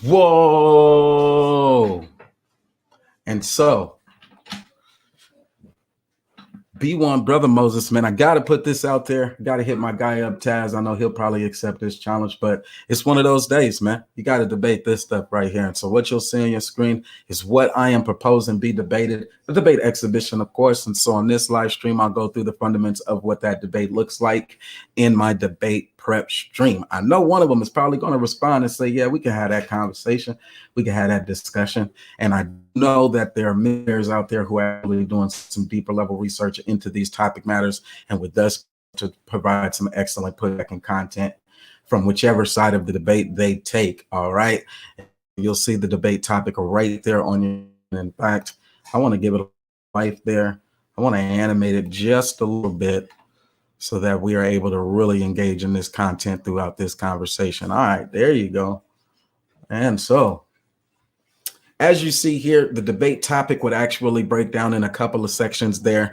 Whoa. And so, B1 brother Moses, man, I gotta put this out there. Gotta hit my guy up, Taz. I know he'll probably accept this challenge, but it's one of those days, man. You gotta debate this stuff right here. And so what you'll see on your screen is what I am proposing be debated, the debate exhibition, of course. And so on this live stream, I'll go through the fundamentals of what that debate looks like in my debate prep stream. I know one of them is probably going to respond and say, yeah, we can have that conversation. We can have that discussion. And I know that there are millionaires out there who are actually doing some deeper level research into these topic matters and with us to provide some excellent putback and content from whichever side of the debate they take. All right. You'll see the debate topic right there on your. In fact, I want to give it a life there. I want to animate it just a little bit so that we are able to really engage in this content throughout this conversation. All right, there you go. And so, as you see here, the debate topic would actually break down in a couple of sections there.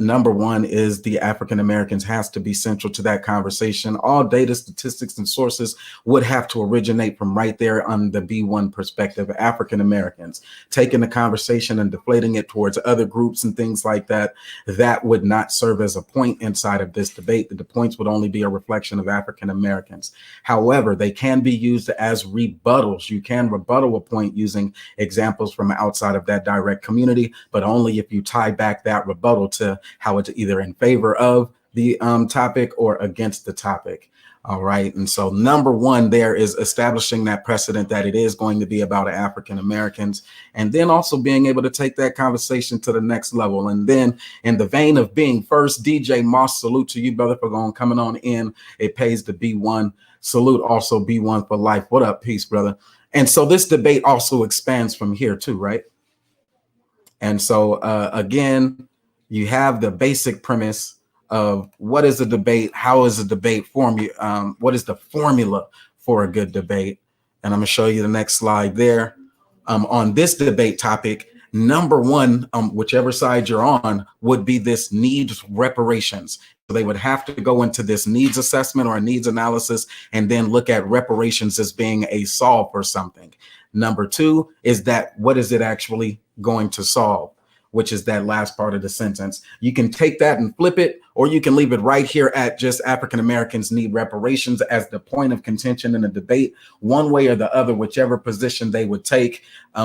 Number one is the African Americans has to be central to that conversation. All data, statistics, and sources would have to originate from right there on the B1 perspective, African Americans. Taking the conversation and deflating it towards other groups and things like that, that would not serve as a point inside of this debate. The points would only be a reflection of African Americans. However, they can be used as rebuttals. You can rebuttal a point using examples from outside of that direct community, but only if you tie back that rebuttal to how it's either in favor of the topic or against the topic. All right. And so number one there is establishing that precedent that it is going to be about African Americans, and then also being able to take that conversation to the next level. And then in the vein of being first, DJ Moss, salute to you, brother, for coming on in. It pays to B1. Salute also B1 for life. What up? Peace, brother. And so this debate also expands from here too, right? And so again, you have the basic premise of what is a debate, how is a debate what is the formula for a good debate? And I'm gonna show you the next slide there. On this debate topic, number one, whichever side you're on, would be this needs reparations. So they would have to go into this needs assessment or a needs analysis and then look at reparations as being a solve for something. Number two is that what is it actually going to solve, which is that last part of the sentence. You can take that and flip it, or you can leave it right here at just African Americans need reparations as the point of contention in the debate. One way or the other, whichever position they would take,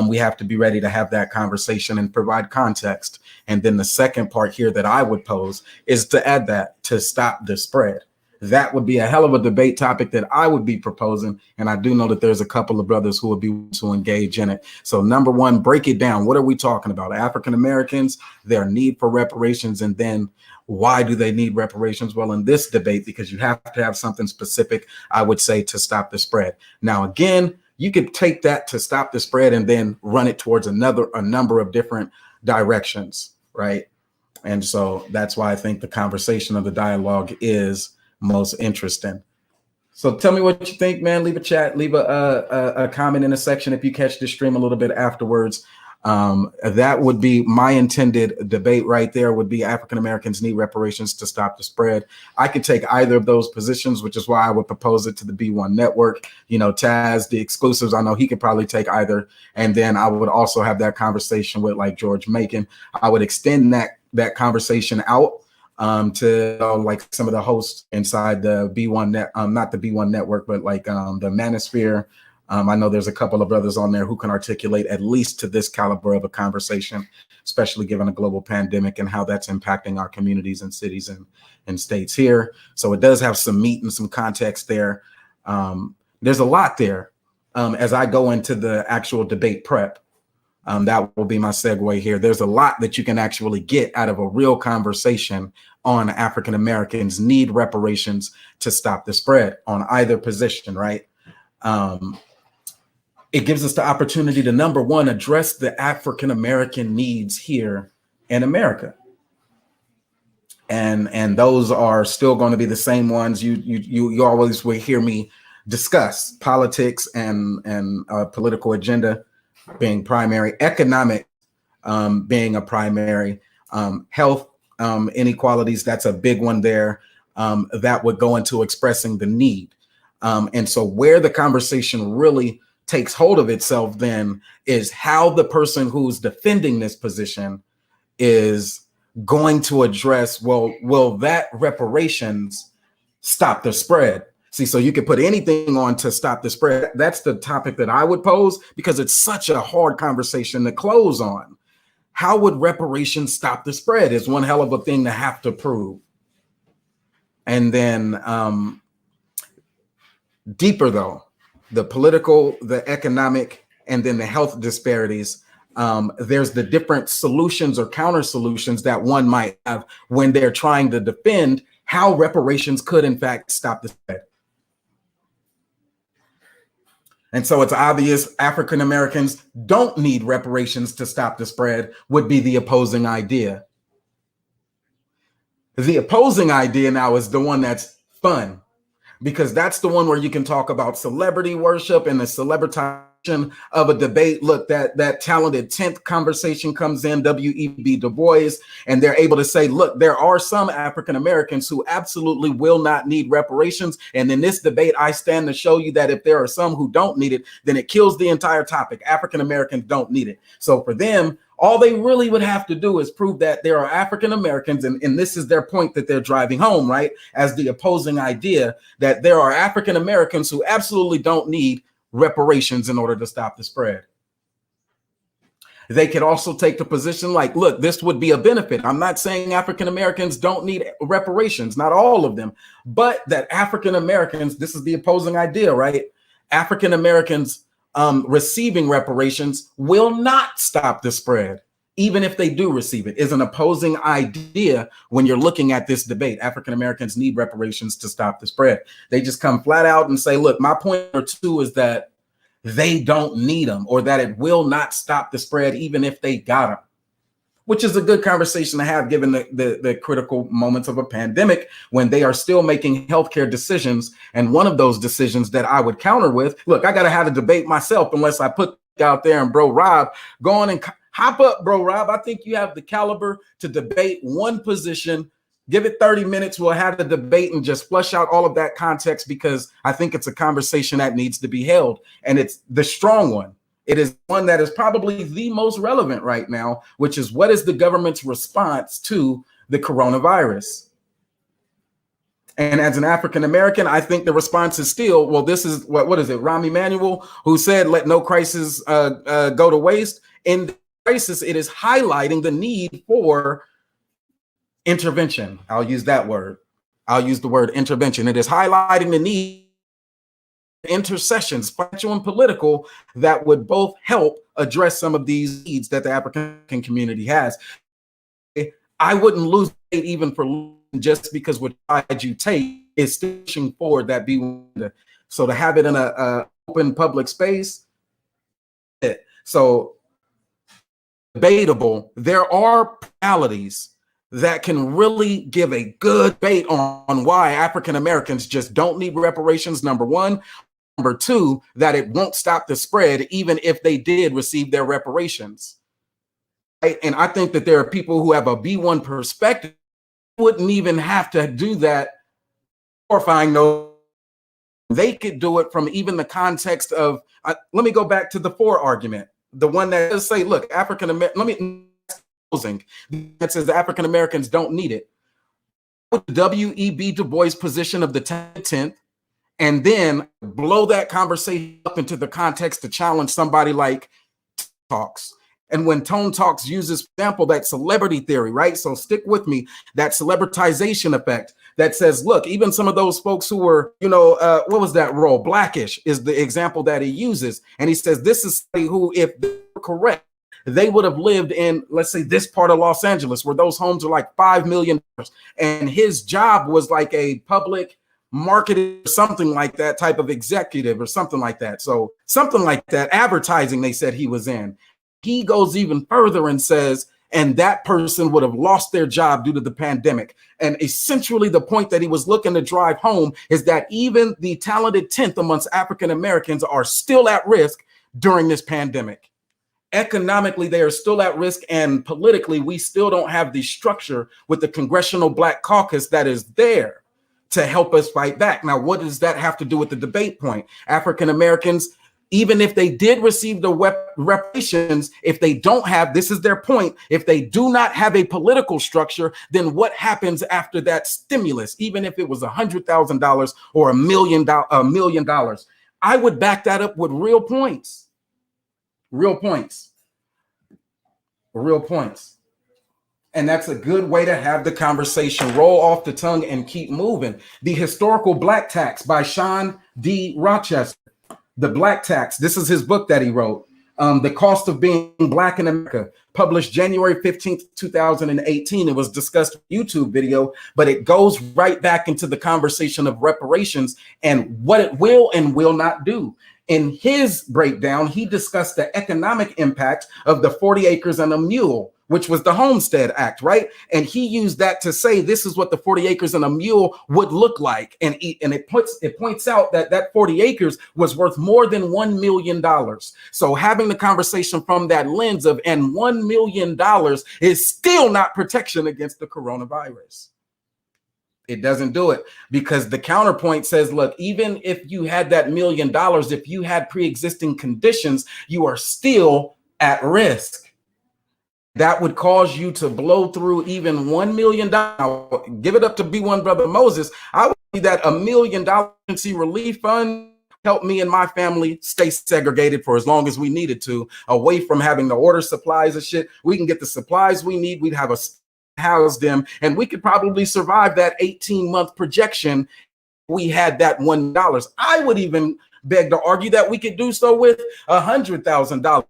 we have to be ready to have that conversation and provide context. And then the second part here that I would pose is to add that to stop the spread. That would be a hell of a debate topic that I would be proposing. And I do know that there's a couple of brothers who would be to engage in it. So number one, break it down. What are we talking about? African Americans, their need for reparations, and then why do they need reparations? Well, in this debate, because you have to have something specific, I would say, to stop the spread. Now, again, you could take that to stop the spread and then run it towards a number of different directions, right? And so that's why I think the conversation of the dialogue is most interesting. So tell me what you think, man. Leave a chat, leave a comment in the section if you catch the stream a little bit afterwards. That would be my intended debate right there, would be African Americans need reparations to stop the spread. I could take either of those positions, which is why I would propose it to the B1 network. You know, Taz, the exclusives, I know he could probably take either. And then I would also have that conversation with like George Macon. I would extend that conversation out to like some of the hosts inside the B1 net, not the B1 network, but like the Manosphere. I know there's a couple of brothers on there who can articulate at least to this caliber of a conversation, especially given a global pandemic and how that's impacting our communities and cities and states here. So it does have some meat and some context there. There's a lot there. As I go into the actual debate prep, that will be my segue here. There's a lot that you can actually get out of a real conversation on African Americans need reparations to stop the spread on either position, right? It gives us the opportunity to, number one, address the African American needs here in America. And those are still going to be the same ones you always will hear me discuss: politics and political agenda being primary, economic being a primary, health inequalities, that's a big one there, that would go into expressing the need. And so where the conversation really takes hold of itself then is how the person who's defending this position is going to address, well, will that reparations stop the spread? See, so you could put anything on to stop the spread. That's the topic that I would pose, because it's such a hard conversation to close on. How would reparations stop the spread is one hell of a thing to have to prove. And then deeper though, the political, the economic, and then the health disparities. There's the different solutions or counter solutions that one might have when they're trying to defend how reparations could in fact stop the spread. And so it's obvious African Americans don't need reparations to stop the spread would be the opposing idea. The opposing idea now is the one that's fun, because that's the one where you can talk about celebrity worship and the celebritization of a debate. Look, that talented 10th conversation comes in, W.E.B. Du Bois, and they're able to say, look, there are some African Americans who absolutely will not need reparations. And in this debate, I stand to show you that if there are some who don't need it, then it kills the entire topic. African Americans don't need it. So for them, all they really would have to do is prove that there are African Americans, and this is their point that they're driving home, right? As the opposing idea that there are African Americans who absolutely don't need reparations in order to stop the spread. They could also take the position like, look, this would be a benefit. I'm not saying African Americans don't need reparations, not all of them, but that African Americans, this is the opposing idea, right? African Americans receiving reparations will not stop the spread, even if they do receive it, is an opposing idea when you're looking at this debate. African Americans need reparations to stop the spread. They just come flat out and say, look, my point or two is that they don't need them, or that it will not stop the spread even if they got them, which is a good conversation to have given the critical moments of a pandemic when they are still making healthcare decisions. And one of those decisions that I would counter with, look, I got to have a debate myself unless I put out there and Bro Rob, go on and hop up, Bro Rob. I think you have the caliber to debate one position. Give it 30 minutes. We'll have the debate and just flush out all of that context, because I think it's a conversation that needs to be held. And it's the strong one. It is one that is probably the most relevant right now, which is, what is the government's response to the coronavirus? And as an African American, I think the response is still, well, this is what is it? Rahm Emanuel, who said, let no crisis go to waste. In the crisis, it is highlighting the need for intervention. I'll use that word. I'll use the word intervention. It is highlighting the need for intercessions, financial and political, that would both help address some of these needs that the African community has. I wouldn't lose it even for just because what side you take is pushing forward that so to have it in a open public space. So debatable. There are realities that can really give a good debate on why African Americans just don't need reparations, number one. Number two, that it won't stop the spread even if they did receive their reparations. Right? And I think that there are people who have a B1 perspective wouldn't even have to do that. Horrifying, though, they could do it from even the context of, let me go back to the for argument, the one that does say, look, African American, that says African Americans don't need it. W.E.B. Du Bois' position of the 10th, and then blow that conversation up into the context to challenge somebody like Talks. And when Tone Talks uses, for example, that celebrity theory, right? So stick with me, that celebritization effect that says, look, even some of those folks who were, what was that role? Blackish is the example that he uses. And he says, this is somebody who, if they're correct, they would have lived in, let's say, this part of Los Angeles where those homes are like $5 million. And his job was like a public marketing, something like that type of executive or something like that. So something like that, advertising, they said he was in. He goes even further and says, and that person would have lost their job due to the pandemic. And essentially the point that he was looking to drive home is that even the talented 10th amongst African Americans are still at risk during this pandemic. Economically, they are still at risk, and politically, we still don't have the structure with the Congressional Black Caucus that is there to help us fight back. Now, what does that have to do with the debate point? African Americans Even if they did receive the reparations, if they don't have, this is their point, if they do not have a political structure, then what happens after that stimulus, even if it was $100,000 or $1 million? I would back that up with real points, real points, real points. And that's a good way to have the conversation roll off the tongue and keep moving. The Historical Black Tax by Sean D. Rochester. The Black Tax. This is his book that he wrote. The Cost of Being Black in America, published January 15th, 2018. It was discussed in a YouTube video, but it goes right back into the conversation of reparations and what it will and will not do. In his breakdown, he discussed the economic impact of the 40 acres and a mule, which was the Homestead Act, right? And he used that to say this is what the 40 acres and a mule would look like. And it points out that that 40 acres was worth more than $1 million. So having the conversation from that lens of, and $1 million is still not protection against the coronavirus. It doesn't do it, because the counterpoint says, look, even if you had that $1 million, if you had pre-existing conditions, you are still at risk. That would cause you to blow through even $1 million. Give it up to B1 Brother Moses. I would see that $1 million emergency relief fund helped me and my family stay segregated for as long as we needed to, away from having to order supplies and shit. We can get the supplies we need. We'd have a house them, and we could probably survive that 18-month projection. We had that $1. I would even beg to argue that we could do so with $100,000.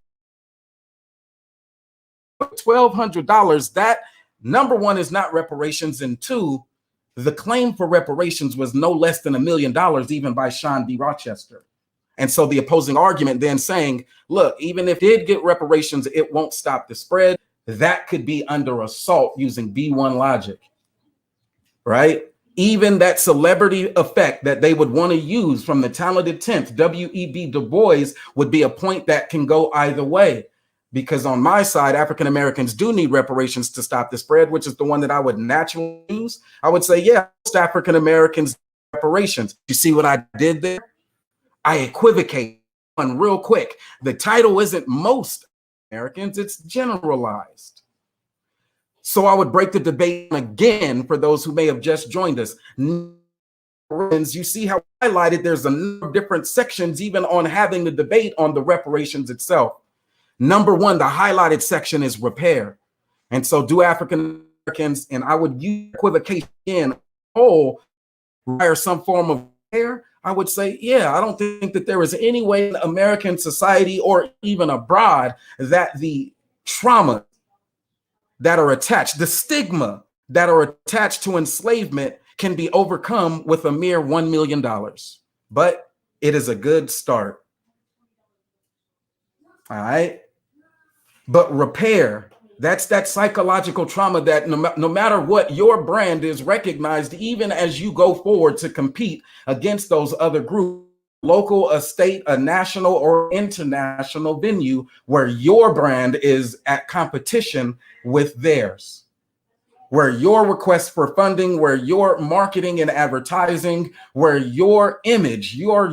$1,200. That, number one, is not reparations, and two, the claim for reparations was no less than $1 million, even by Sean D. Rochester. And so the opposing argument then saying, look, even if it did get reparations, it won't stop the spread. That could be under assault using B1 logic, right? Even that celebrity effect that they would want to use from the talented 10th, W.E.B. Du Bois, would be a point that can go either way. Because on my side, African Americans do need reparations to stop the spread, which is the one that I would naturally use. I would say, yeah, most African Americans need reparations. You see what I did there? I equivocate one real quick. The title isn't most Americans, it's generalized. So I would break the debate again for those who may have just joined us. You see how highlighted there's a number of different sections even on having the debate on the reparations itself. Number one, the highlighted section is repair. And so do African Americans, and I would use equivocation in whole, require some form of repair? I would say, yeah, I don't think that there is any way in American society or even abroad that the trauma that are attached, the stigma that are attached to enslavement can be overcome with a mere $1 million. But it is a good start. All right. But repair, that's that psychological trauma that no matter what your brand is recognized, even as you go forward to compete against those other groups, local, a state, a national or international venue where your brand is at competition with theirs, where your request for funding, where your marketing and advertising, where your image, your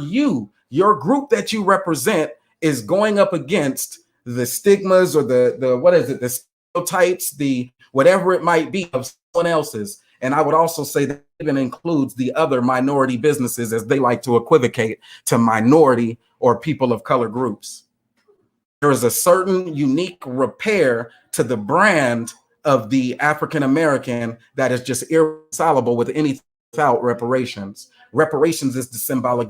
group that you represent is going up against the stigmas or the stereotypes, the whatever it might be of someone else's. And I would also say that even includes the other minority businesses, as they like to equivocate to minority or people of color groups. There is a certain unique repair to the brand of the African American that is just irreconcilable with anything without reparations. Reparations is the symbolic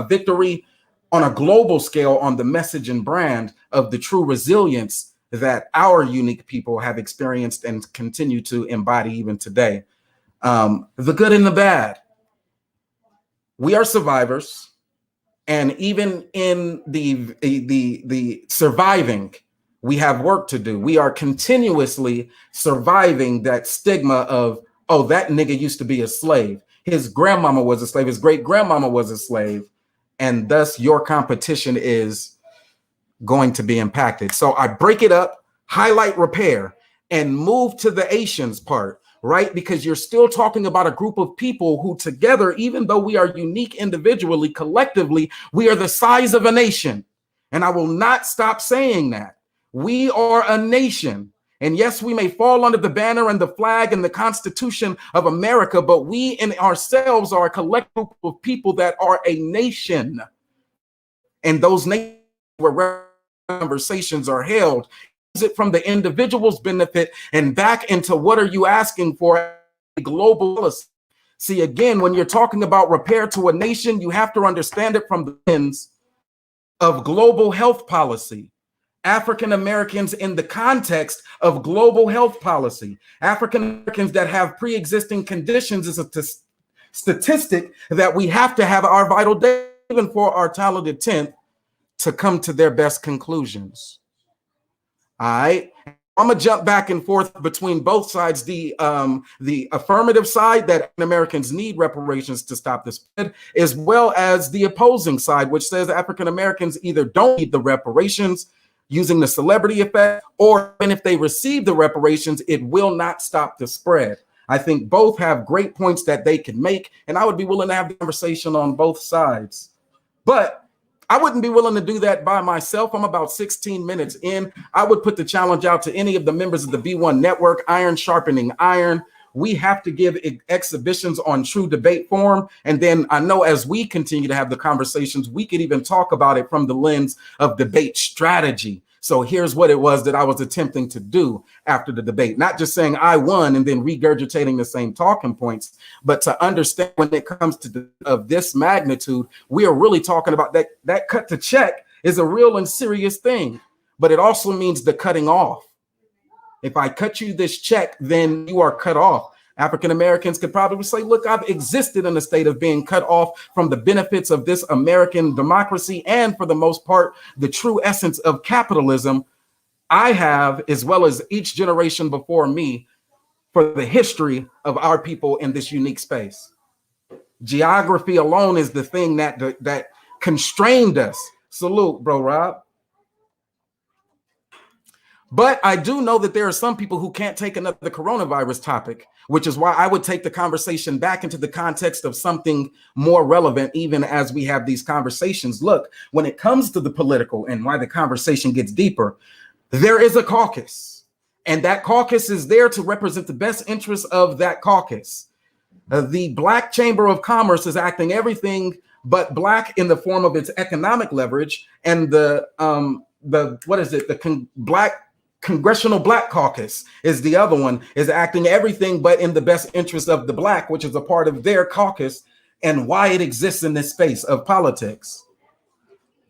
victory on a global scale on the message and brand of the true resilience that our unique people have experienced and continue to embody even today. The good and the bad. We are survivors, and even in the surviving, we have work to do. We are continuously surviving that stigma of, oh, that nigga used to be a slave. His grandmama was a slave. His great grandmama was a slave. And thus your competition is going to be impacted. So I break it up, highlight repair, and move to the Asians part, right? Because you're still talking about a group of people who together, even though we are unique individually, collectively, we are the size of a nation. And I will not stop saying that. We are a nation. And yes, we may fall under the banner and the flag and the Constitution of America, but we in ourselves are a collective group of people that are a nation. And those nations where conversations are held, is it from the individual's benefit and back into what are you asking for a global policy? See, again, when you're talking about repair to a nation, you have to understand it from the lens of global health policy. African Americans in the context of global health policy. African Americans that have pre-existing conditions is a statistic that we have to have our vital data, even for our talented 10th, to come to their best conclusions. All right. I'm gonna jump back and forth between both sides. The affirmative side that Americans need reparations to stop the spread, as well as the opposing side, which says African Americans either don't need the reparations using the celebrity effect, or and if they receive the reparations, it will not stop the spread. I think both have great points that they can make, and I would be willing to have the conversation on both sides. But I wouldn't be willing to do that by myself. I'm about 16 minutes in. I would put the challenge out to any of the members of the B1 network, iron sharpening iron. We have to give exhibitions on True Debate Forum. And then I know as we continue to have the conversations, we could even talk about it from the lens of debate strategy. So here's what it was that I was attempting to do after the debate, not just saying I won and then regurgitating the same talking points, but to understand when it comes to of this magnitude, we are really talking about that cut to check is a real and serious thing, but it also means the cutting off. If I cut you this check, then you are cut off. African Americans could probably say, look, I've existed in a state of being cut off from the benefits of this American democracy and, for the most part, the true essence of capitalism. I have, as well as each generation before me, for the history of our people in this unique space. Geography alone is the thing that constrained us. Salute, bro, Rob. But I do know that there are some people who can't take another coronavirus topic, which is why I would take the conversation back into the context of something more relevant, even as we have these conversations. Look, when it comes to the political and why the conversation gets deeper, there is a caucus, and that caucus is there to represent the best interests of that caucus. The Black Chamber of Commerce is acting everything but Black in the form of its economic leverage, and the Black Congressional Black Caucus is the other one, is acting everything but in the best interest of the Black, which is a part of their caucus and why it exists in this space of politics.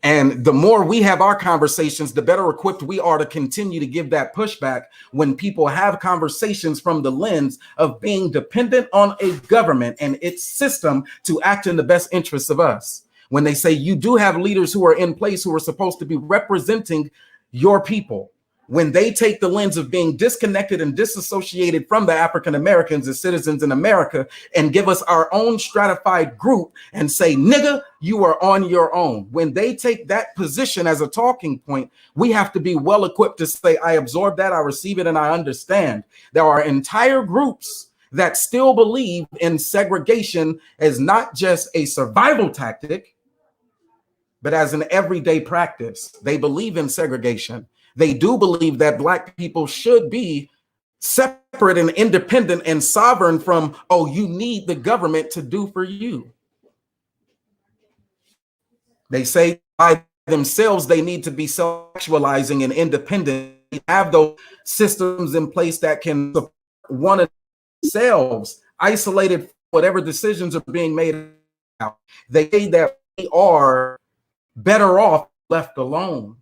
And the more we have our conversations, the better equipped we are to continue to give that pushback when people have conversations from the lens of being dependent on a government and its system to act in the best interests of us. When they say you do have leaders who are in place who are supposed to be representing your people, when they take the lens of being disconnected and disassociated from the African Americans as citizens in America and give us our own stratified group and say, nigga, you are on your own. When they take that position as a talking point, we have to be well equipped to say, I absorb that, I receive it, and I understand. There are entire groups that still believe in segregation as not just a survival tactic, but as an everyday practice. They believe in segregation. They do believe that Black people should be separate and independent and sovereign from, oh, you need the government to do for you. They say by themselves they need to be self-actualizing and independent, have those systems in place that can support one of themselves, isolated from whatever decisions are being made. They say that we are better off left alone.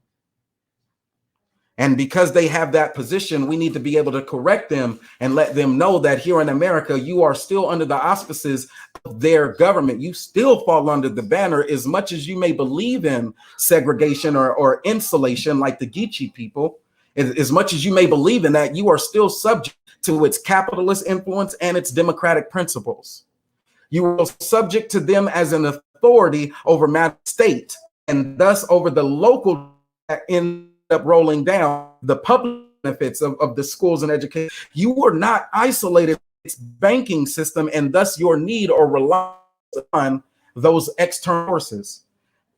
And because they have that position, we need to be able to correct them and let them know that here in America, you are still under the auspices of their government. You still fall under the banner, as much as you may believe in segregation or insulation like the Geechee people. As much as you may believe in that, you are still subject to its capitalist influence and its democratic principles. You are subject to them as an authority over matter state, and thus over the local in up rolling down the public benefits of the schools and education. You are not isolated from its banking system, and thus your need or reliance on those external forces.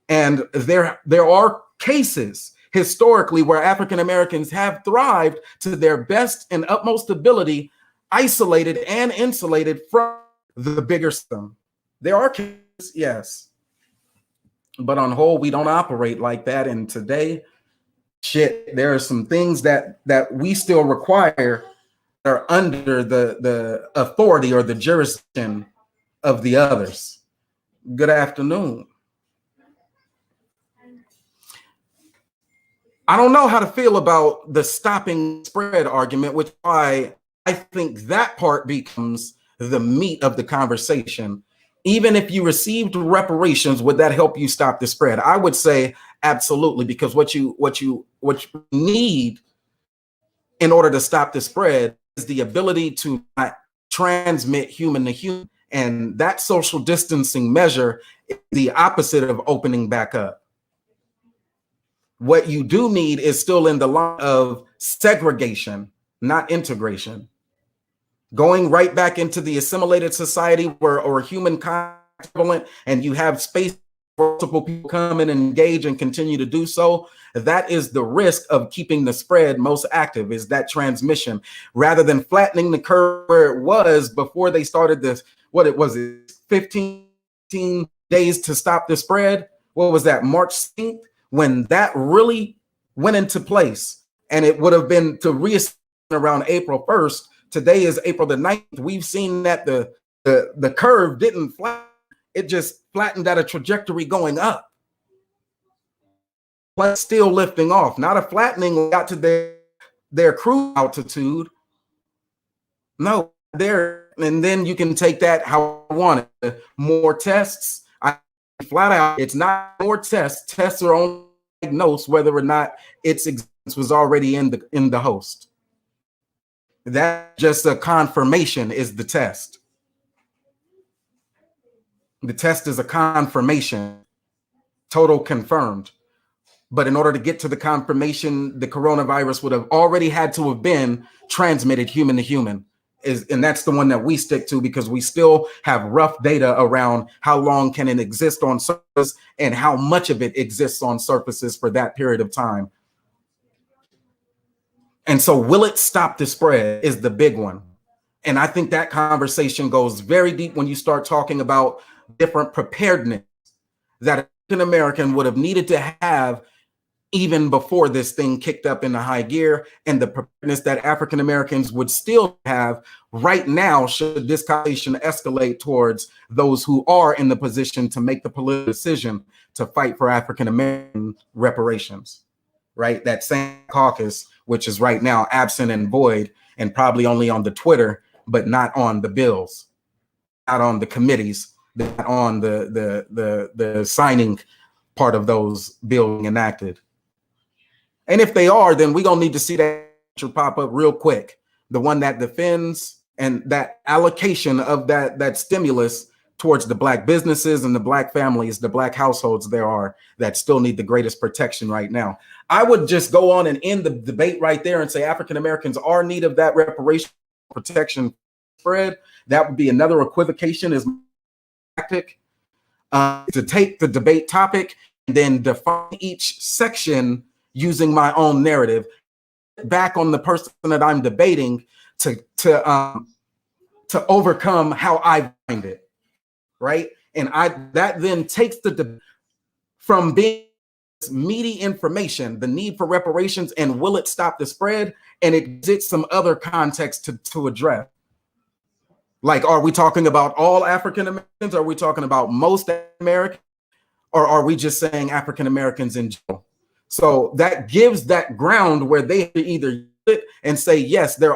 And there are cases historically where African Americans have thrived to their best and utmost ability, isolated and insulated from the bigger system. There are cases, yes, but on whole, we don't operate like that. And today, shit, there are some things that we still require that are under the authority or the jurisdiction of the others. Good afternoon. I don't know how to feel about the stopping spread argument, which I think that part becomes the meat of the conversation. Even if you received reparations, would that help you stop the spread? I would say absolutely, because what you need in order to stop the spread is the ability to not transmit human to human. And that social distancing measure is the opposite of opening back up. What you do need is still in the line of segregation, not integration. Going right back into the assimilated society or human equivalent, and you have space for multiple people come in and engage and continue to do so. That is the risk of keeping the spread most active, is that transmission, rather than flattening the curve where it was before they started this, 15 days to stop the spread. What was that, March 16th? When that really went into place, and it would have been to reestablish around April 1st. Today is April the 9th. We've seen that the curve didn't flatten. It just flattened at a trajectory going up. But still lifting off. Not a flattening got to their cruise altitude. No, and then you can take that how you want it. More tests. Flat out, it's not more tests. Tests are only diagnose whether or not its existence was already in the host. That just a confirmation is the test. The test is a confirmation, total confirmed. But in order to get to the confirmation, the coronavirus would have already had to have been transmitted human to human. And that's the one that we stick to, because we still have rough data around how long can it exist on surface and how much of it exists on surfaces for that period of time. And so will it stop the spread is the big one. And I think that conversation goes very deep when you start talking about different preparedness that an American would have needed to have even before this thing kicked up into high gear, and the preparedness that African Americans would still have right now should this conversation escalate towards those who are in the position to make the political decision to fight for African American reparations, right? That same caucus, which is right now absent and void and probably only on the Twitter, but not on the bills, not on the committees, not on the signing part of those bills enacted. And if they are, then we're going to need to see that pop up real quick. The one that defends and that allocation of that stimulus towards the Black businesses and the Black families, the Black households there are that still need the greatest protection right now. I would just go on and end the debate right there and say African Americans are in need of that reparation protection spread. That would be another equivocation is tactic to take the debate topic and then define each section using my own narrative back on the person that I'm debating to overcome how I find it, right? And that then takes from being meaty information, the need for reparations and will it stop the spread, and it gives some other context to address. Like, are we talking about all African Americans? Are we talking about most Americans? Or are we just saying African Americans in general? So that gives that ground where they either sit and say, yes, there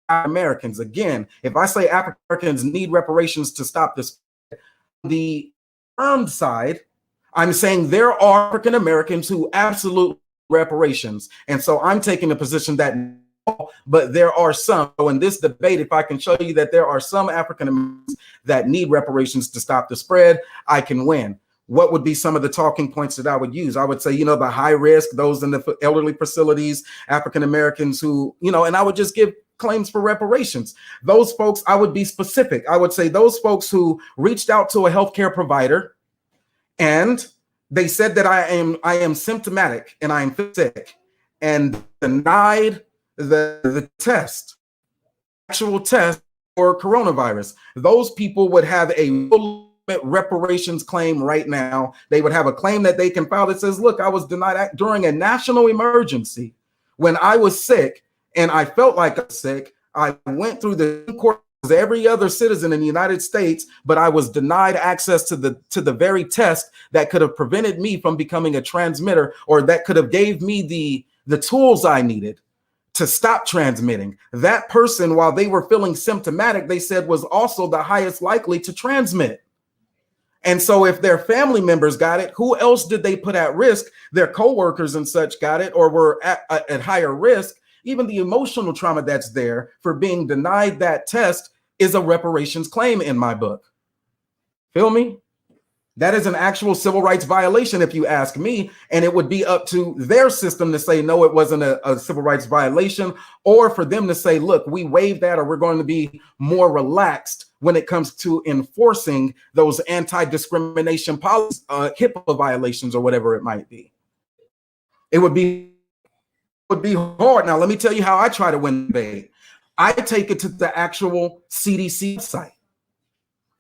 are Americans. Again, if I say African Americans need reparations to stop this, the armed side, I'm saying there are African Americans who absolutely need reparations. And so I'm taking the position that, but there are some. So in this debate, if I can show you that there are some African Americans that need reparations to stop the spread, I can win. What would be some of the talking points that I would use? I would say, the high risk, those in the elderly facilities, African Americans who, and I would just give claims for reparations. Those folks, I would be specific. I would say those folks who reached out to a healthcare provider and They said that I am symptomatic and I am sick, and denied the test, actual test for coronavirus. Those people would have a reparations claim right now. They would have a claim that they can file that says, look, I was denied during a national emergency when I was sick and I felt like I was sick. I went through the court as every other citizen in the United States, but I was denied access to the very test that could have prevented me from becoming a transmitter, or that could have gave me the tools I needed to stop transmitting. That person, while they were feeling symptomatic, they said was also the highest likely to transmit. And so if their family members got it, who else did they put at risk? Their coworkers and such got it or were at higher risk. Even the emotional trauma that's there for being denied that test is a reparations claim in my book. Feel me? That is an actual civil rights violation, if you ask me, and it would be up to their system to say, no, it wasn't a civil rights violation, or for them to say, look, we waived that, or we're going to be more relaxed when it comes to enforcing those anti-discrimination policies, HIPAA violations, or whatever it might be. It would be hard. Now, let me tell you how I try to win the debate. I take it to the actual CDC site.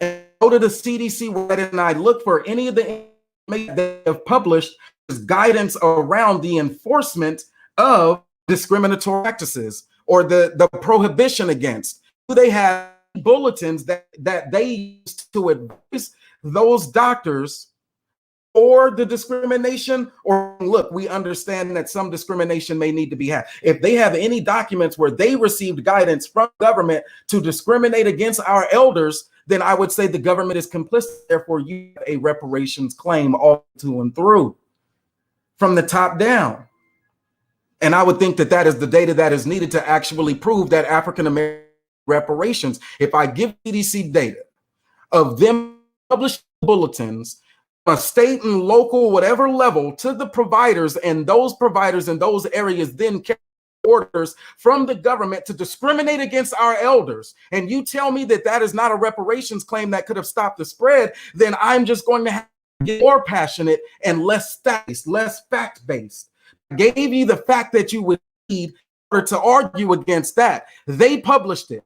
And go to the CDC website and I look for any of the information they have published as guidance around the enforcement of discriminatory practices or the prohibition against. Do they have bulletins that they use to advise those doctors or the discrimination? Or look, we understand that some discrimination may need to be had. If they have any documents where they received guidance from government to discriminate against our elders, then I would say the government is complicit. Therefore, you have a reparations claim all to and through from the top down. And I would think that that is the data that is needed to actually prove that African American reparations. If I give CDC data of them published bulletins, a state and local, whatever level, to the providers, and those providers in those areas then carry orders from the government to discriminate against our elders, and you tell me that that is not a reparations claim that could have stopped the spread, then I'm just going to have to get more passionate and less fact-based. I gave you the fact that you would need in order to argue against that. They published it.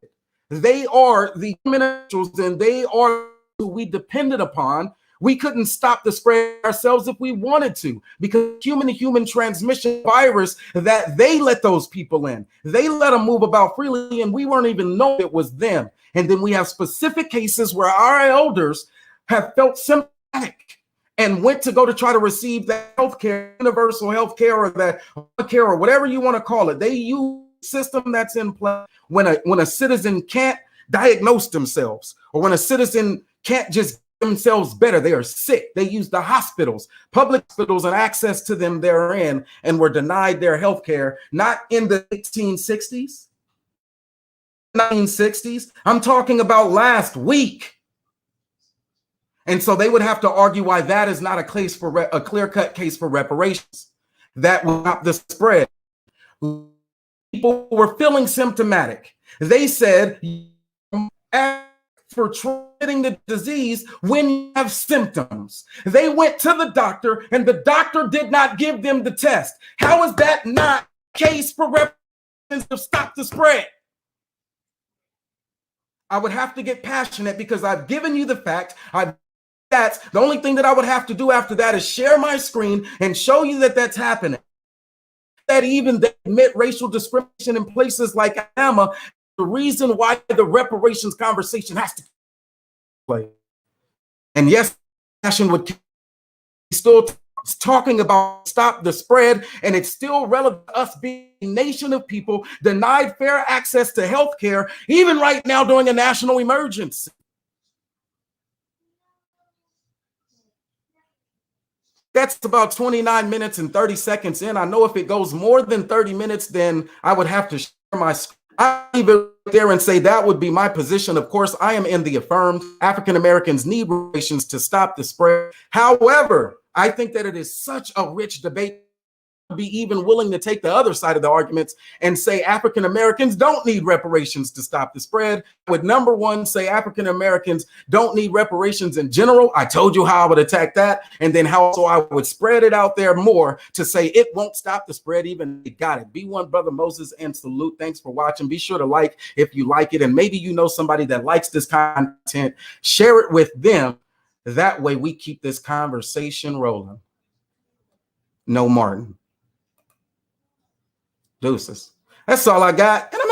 They are the officials, and they are who we depended upon. We couldn't stop the spread ourselves if we wanted to, because human-to-human transmission virus, that they let those people in. They let them move about freely, and we weren't even know it was them. And then we have specific cases where our elders have felt symptomatic and went to go to try to receive that health care, universal health care, or that care, or whatever you want to call it. They use the system that's in place when a citizen can't diagnose themselves, or when a citizen can't just themselves better. They are sick. They use the hospitals, public hospitals, and access to them therein, and were denied their health care, not in the 1860s, 1960s. I'm talking about last week. And so they would have to argue why that is not a case for a clear-cut case for reparations. That will stop the spread. People were feeling symptomatic. They said, for treating the disease when you have symptoms. They went to the doctor and the doctor did not give them the test. How is that not a case for reparations to stop the spread? I would have to get passionate because I've given you the fact. That's the only thing that I would have to do after that is share my screen and show you that that's happening. That even they admit racial discrimination in places like Alabama. The reason why the reparations conversation has to play. And yes, passion would still talking about stop the spread, and it's still relevant to us being a nation of people denied fair access to health care, even right now during a national emergency. That's about 29 minutes and 30 seconds in. I know if it goes more than 30 minutes, then I would have to share my screen. I leave it there and say that would be my position. Of course, I am in the affirmed. African Americans need reparations to stop the spread. However, I think that it is such a rich debate be even willing to take the other side of the arguments and say African Americans don't need reparations to stop the spread. I would number one say African Americans don't need reparations in general. I told you how I would attack that, and then how so I would spread it out there more to say it won't stop the spread. Even it got it. B1 Brother Moses, and salute. Thanks for watching. Be sure to like if you like it, and maybe you know somebody that likes this content. Share it with them. That way we keep this conversation rolling. No Martin. Deuces. That's all I got. And I'm